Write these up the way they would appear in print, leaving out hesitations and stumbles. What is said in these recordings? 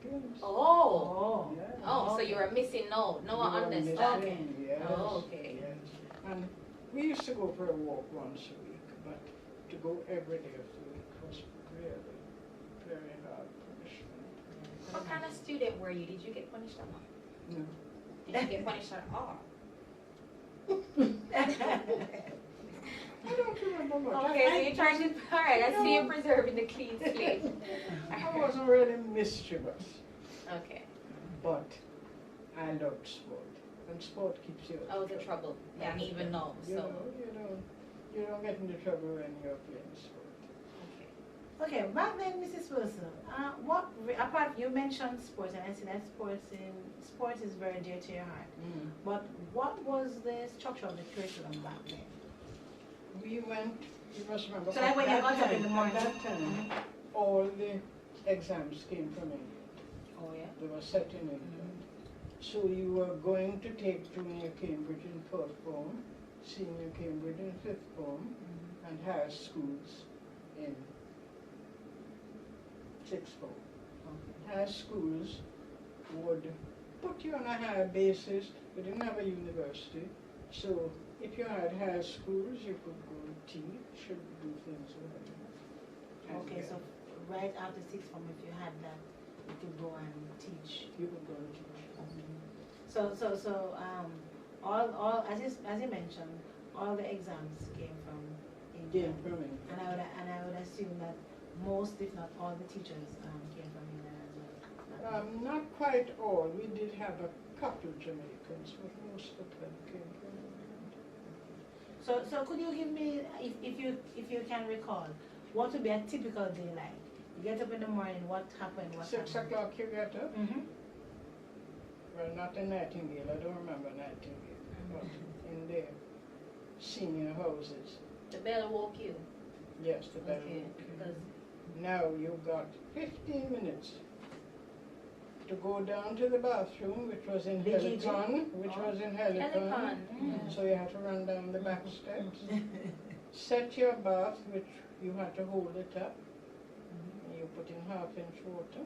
Weekends. Oh. Yes. Oh, so you were missing no We were understand. missing, yes, Oh, okay. yes. And we used to go for a walk once a week, but to go every day of the week was really very hard punishment. What kind of student were you? Did you get punished at all? No. Did you get punished at all? I don't remember much. Okay, so you're trying to, alright, I see you preserving the clean slate. I wasn't really mischievous, Okay. but I loved sport. And sport keeps you Oh, the trouble. Yeah, and even now, You so. know, you don't get into trouble when you're playing sport. Okay. Okay, back then, Mrs. Wilson, apart, you mentioned sports, and I see that sports is very dear to your heart. But what was the structure of the curriculum back then? We went, you must remember. So like when you got up in the morning? At that time, all the exams came from England. Oh, yeah? They were set in England. So you were going to take junior Cambridge in 4th form, senior Cambridge in 5th form, and higher schools in 6th form. Higher schools would put you on a higher basis. We didn't have a university, so if you had higher schools, you could go teach and do things like that. Okay, so right after 6th form, if you had that, you could go and teach. You could go and teach. All as you mentioned, all the exams came from India. And I would assume that most, if not all, the teachers came from England as well. Not quite all. We did have a couple Jamaicans, but most of them came from England. So could you give me, if you can recall, what would be a typical day like? You get up in the morning, what happened? 6 o'clock you get up? Mm-hmm. Well, not in Nightingale. I don't remember Nightingale, but in the senior houses. The bell woke you. Yes, the bell Okay, woke you. because Now you've got 15 minutes to go down to the bathroom, which was in BGG? Helicon, Helicon. So you had to run down the back steps. Set your bath, which you had to hold it up. You put in half-inch water.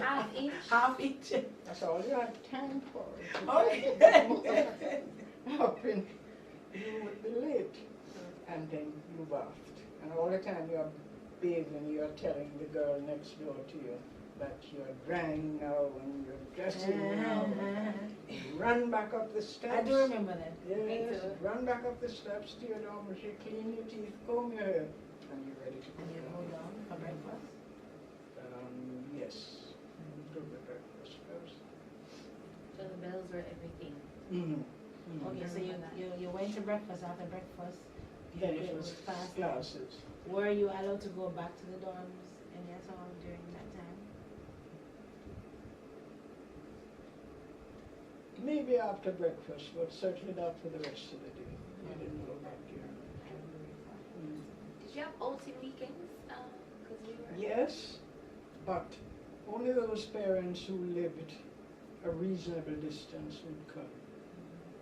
half inch. Half each. That's all you had time for. Okay. Half-inch, you would be late. And then you bathed. And all the time you're bathing, you're telling the girl next door to you that you're drying now and you're dressing now. Run back up the steps. I do remember that. Yes, run back up the steps to your dormitory, clean your teeth, comb your hair, and you're ready to go And you go down. down for breakfast? Yes. Do the breakfast first. So the bells were everything. Okay, so you went to breakfast. After breakfast, Then you it was fast. classes. Were you allowed to go back to the dorms any at all during that time? Maybe after breakfast, but certainly not for the rest of the day. I didn't go back here. Did you have outing weekends? Because we were. Yes, but only those parents who lived a reasonable distance would come.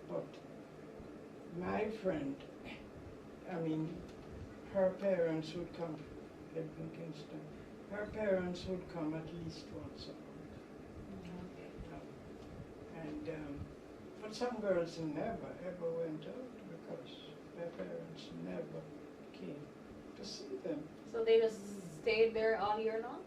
But my friend, her parents would come, lived in Kingston. Her parents would come at least once a month. But some girls never ever went out because their parents never came to see them. So they just stayed there all year long?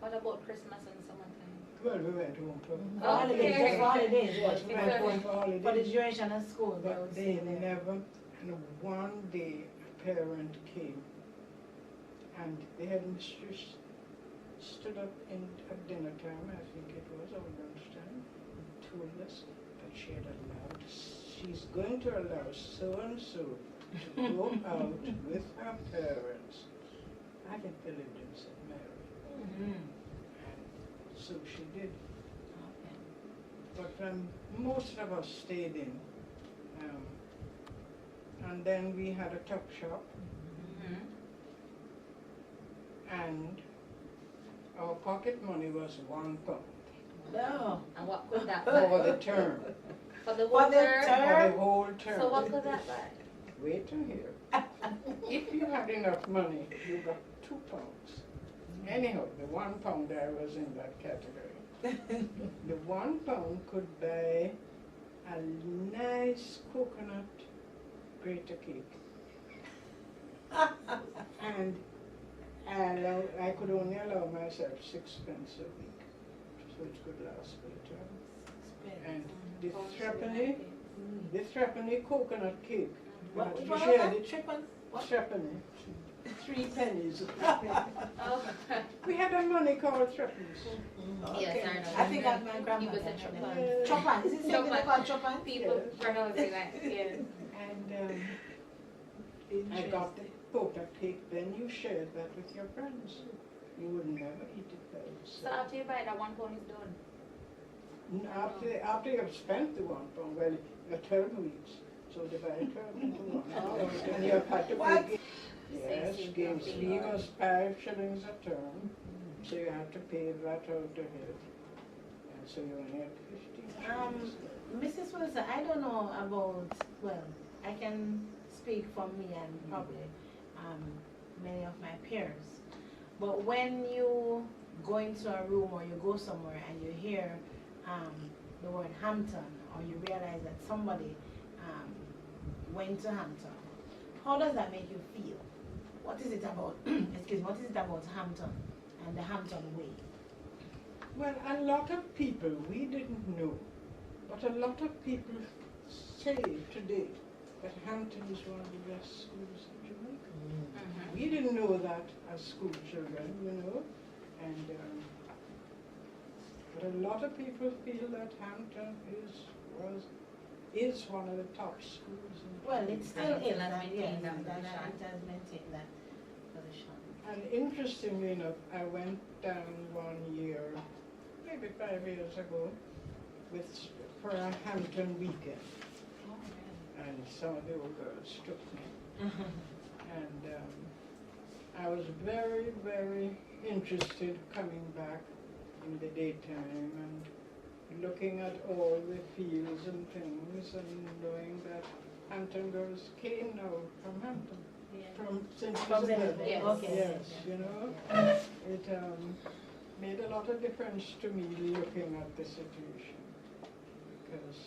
What about Christmas and summertime? Well, we went home for Holidays, just for holidays. Yes, we went home for For the holidays. duration of school, they But would they stay there. never, and one day a parent came and the headmistress stood up at dinner time, I think it was, or lunchtime, and told us that she's going to allow so-and-so to go out with her parents. I think they lived in St. Mary. And so she did. But most of us stayed in. And then we had a tuck shop. And our pocket money was £1 No. And what could that for buy? the term. For the For whole the term? For the whole term. So what could that buy? Wait till here. If you had enough money, you got £2. Anyhow, the £1 I was in that category. The £1 could buy a nice coconut grater cake. And I could only allow myself 6 pence a week, so it could last for the term. And the threepenny coconut cake. What you was shared that? it. Threepenny. 3 pennies. Oh, We had a money called threepence. yes, I know. I think that my He grandmother was a had Chopin. that. Chopin. Is it something Chopin. called Chopin? People Yes. pronouncing that, yeah. And I got the coconut cake, then you shared that with your friends. You would never eat it by So yourself. after you buy that £1 is done. After you've spent the £1, well, you're 12 weeks, so divide 12 into 1. Oh. And you've had to What? pay. Yes, Six, Gainesville was 5 shillings a term, so you had to pay that out of it. And so you only had 15 shillings. Mrs. Wilson, I don't know about, well, I can speak for me and probably many of my peers. But when you go into a room or you go somewhere and you hear the word Hampton, or you realize that somebody went to Hampton, how does that make you feel? What is it about, excuse me, what is it about Hampton and the Hampton way? Well, a lot of people, we didn't know, but a lot of people say today that Hampton is one of the best schools in Jamaica. We didn't know that as school children, you know, and but a lot of people feel that Hampton is one of the top schools in Well, Jamaica. it still is, Has and yes, maintained that it has maintained that position. And interestingly enough, I went down one year, maybe 5 years ago, for a Hampton weekend, and some of the old girls took me. And I was very, very interested coming back in the daytime and looking at all the fields and things and knowing that Hampton girls came now from Hampton. From St. From Elizabeth. St. Yes. Okay. Yes, you know, it made a lot of difference to me looking at the situation, because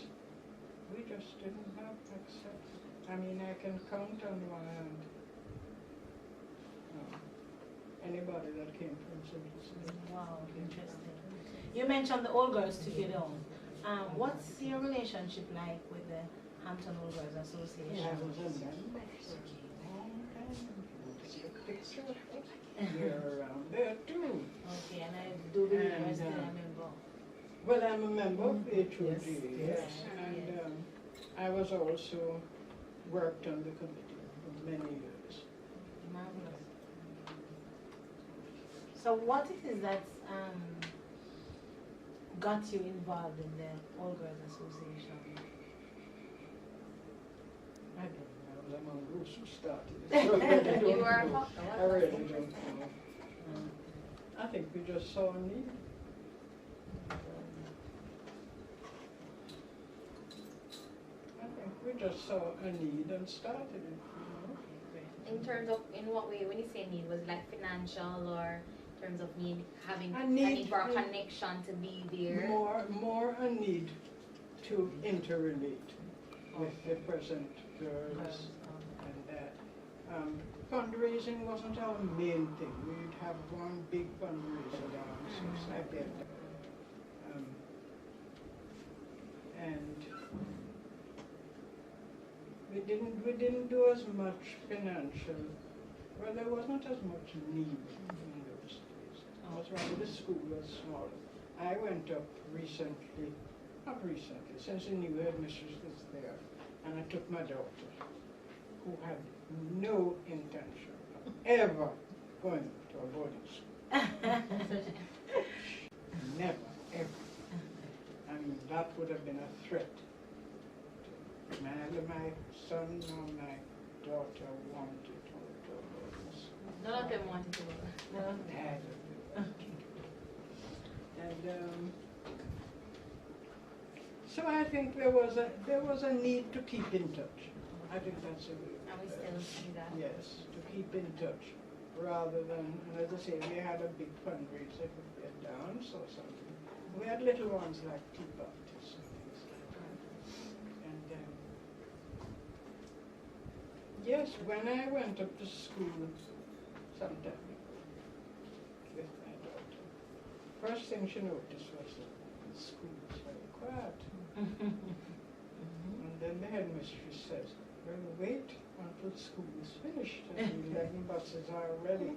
we just didn't have access. I mean, I can count on one hand anybody that came from St. Elizabeth. Wow, interesting. You mentioned the old girls took you down. What's your relationship like with the Hampton Old Girls Association? I was a member for a long time. See a picture of us. You're around there too. Okay, and I do believe you're And, still a member. Well, I'm a member of HOGA, Yes. yes, and I was also worked on the committee for many years. Marvelous. So what it is that got you involved in the Old Girls Association? I don't know, I was among those who started it. So I really don't You were a know. part- I really don't know. I think we just saw a need. I think we just saw a need and started it, you know. In terms of, in what way, when you say need, was it like financial or in terms of need, having A a need need for a to- connection to be there? More a need to interrelate with the present girls. And fundraising wasn't our main thing. We'd have one big fundraiser dance, I get that. And we didn't do as much financial. Well, there wasn't as much need in those days. That's why the school was small. I went up recently, not recently, since the new headmistress was there, and I took my daughter, who had no intention of ever going to a boarding school. Never, ever. I mean, that would have been a threat. Neither my son nor my daughter wanted to go to a boarding school. None of them wanted to work. Neither. And so I think there was a need to keep in touch. I think that's a And we still see that. yes, to keep in touch. rather than, and as I say, we had a big fundraiser, a dance or something. We had little ones like tea parties and things like that. And yes, when I went up to school sometime with my daughter, first thing she noticed was that the school was very quiet. And then the headmistress says, well, wait until school is finished and the 11 buses are ready.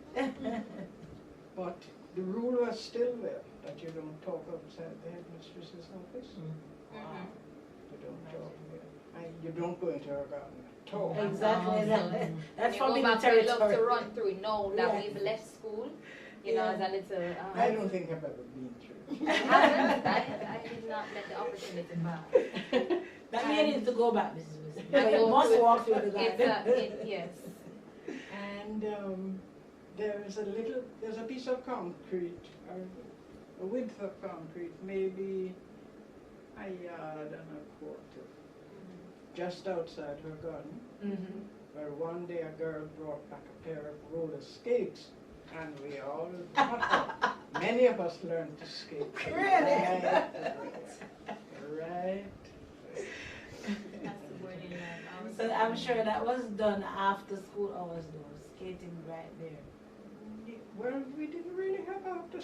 But the rule was still there, that you don't talk outside the headmistress's office. Mhm. You don't talk there. And you don't go into her garden at all. Exactly. That's You from go the back, we love to territory. run through now that Yes. we've left school. You know, as a little. I don't think I've ever been through. I did not let the opportunity pass. That means to go back, Mrs. Wilson. I You go must to- walk through the It's garden. yes. And there's a piece of concrete, a width of concrete, maybe a yard and a quarter, just outside her garden, where one day a girl brought back a pair of roller skates, and we all, many of us learned to skate. Really? Right. That's the word in life. So I'm sure that was done after school hours though, skating right there. Well, we didn't really have after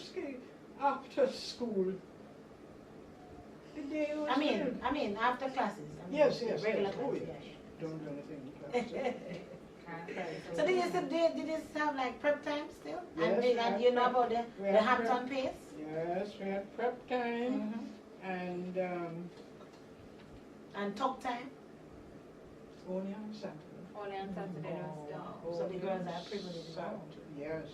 school. The day was I mean after classes. I mean, Yes, regular yes. Oh, classes, yes. yeah. Don't do anything in class. So did you have like prep time still? Yes, and we had you know prep. about We the had Hampton pace? Yes, we had prep time and And talk time? only on Saturday. Only on Saturday was done. So the girls are privileged to go. Saturday, yes.